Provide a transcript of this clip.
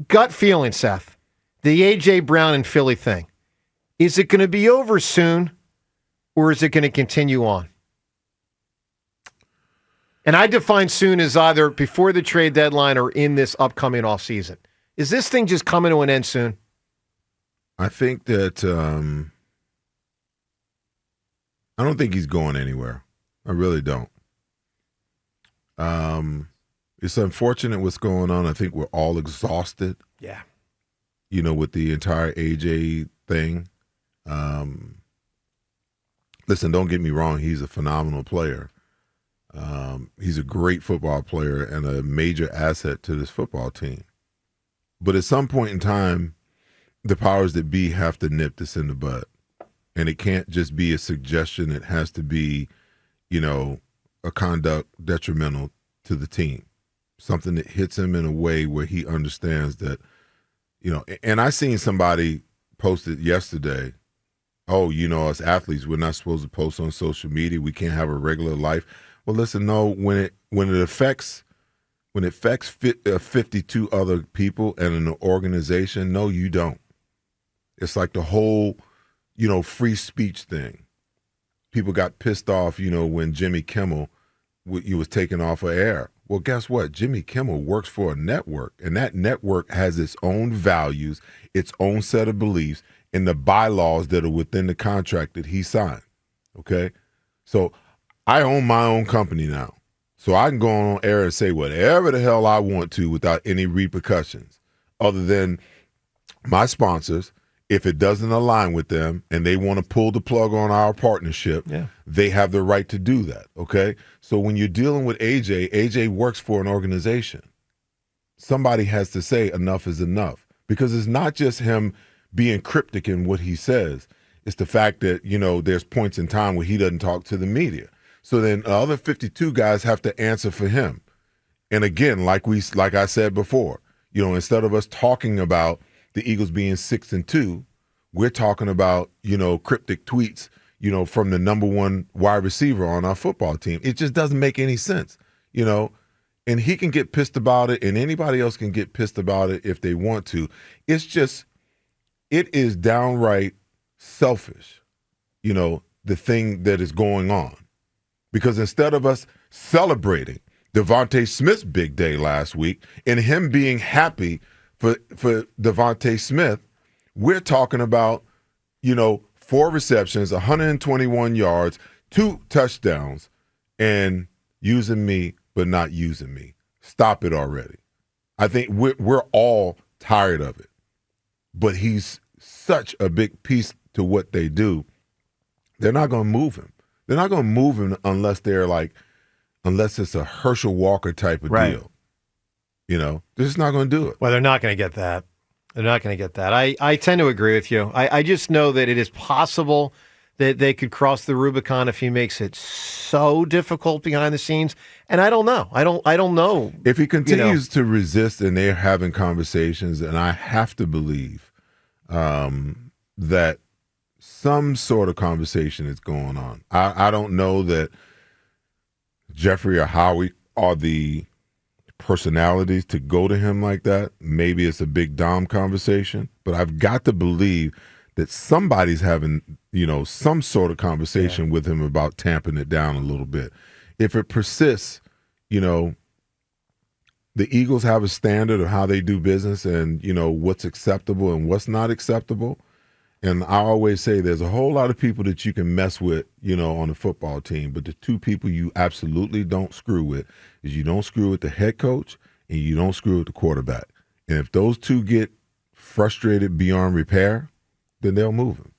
gut feeling, Seth, the A.J. Brown and Philly thing, is it going to be over soon or is it going to continue on? And I define soon as either before the trade deadline or in this upcoming offseason. Is this thing just coming to an end soon? I think that I don't think he's going anywhere. I really don't. It's unfortunate what's going on. I think we're all exhausted. Yeah. With the entire AJ thing. Listen, don't get me wrong. He's a phenomenal player. He's a great football player and a major asset to this football team. But at some point in time, the powers that be have to nip this in the bud. And it can't just be a suggestion. It has to be, a conduct detrimental to the team. Something that hits him in a way where he understands that, and I seen somebody posted yesterday, us athletes, we're not supposed to post on social media. We can't have a regular life. Well, listen, no, when it affects 52 other people and an organization, no, you don't. It's like the whole, free speech thing. People got pissed off, when Jimmy Kimmel was taken off of air. Well, guess what? Jimmy Kimmel works for a network, and that network has its own values, its own set of beliefs, and the bylaws that are within the contract that he signed. Okay? So I own my own company now. So I can go on air and say whatever the hell I want to without any repercussions, other than my sponsors. If it doesn't align with them and they want to pull the plug on our partnership, they have the right to do that, okay? So when you're dealing with AJ works for an organization. Somebody has to say enough is enough, because it's not just him being cryptic in what he says. It's the fact that, there's points in time where he doesn't talk to the media. So then the other 52 guys have to answer for him. And again, like I said before, instead of us talking about the Eagles being 6-2, we're talking about, cryptic tweets, from the number one wide receiver on our football team. It just doesn't make any sense, and he can get pissed about it, and anybody else can get pissed about it if they want to. It is downright selfish, the thing that is going on, because instead of us celebrating Devontae Smith's big day last week and him being happy for Devontae Smith, we're talking about, 4 receptions, 121 yards, 2 touchdowns, and using me but not using me. Stop it already. I think we're all tired of it. But he's such a big piece to what they do. They're not going to move him. They're not going to move him unless it's a Herschel Walker type of deal. They're just not going to do it. Well, they're not going to get that. They're not going to get that. I tend to agree with you. I just know that it is possible that they could cross the Rubicon if he makes it so difficult behind the scenes. And I don't know. I don't know. If he continues to resist and they're having conversations, and I have to believe that some sort of conversation is going on. I don't know that Jeffrey or Howie are the personalities to go to him like that. Maybe it's a big Dom conversation, but I've got to believe that somebody's having, some sort of conversation with him about tamping it down a little bit. If it persists, the Eagles have a standard of how they do business and, what's acceptable and what's not acceptable. And I always say there's a whole lot of people that you can mess with, on a football team. But the 2 people you absolutely don't screw with is you don't screw with the head coach and you don't screw with the quarterback. And if those 2 get frustrated beyond repair, then they'll move him.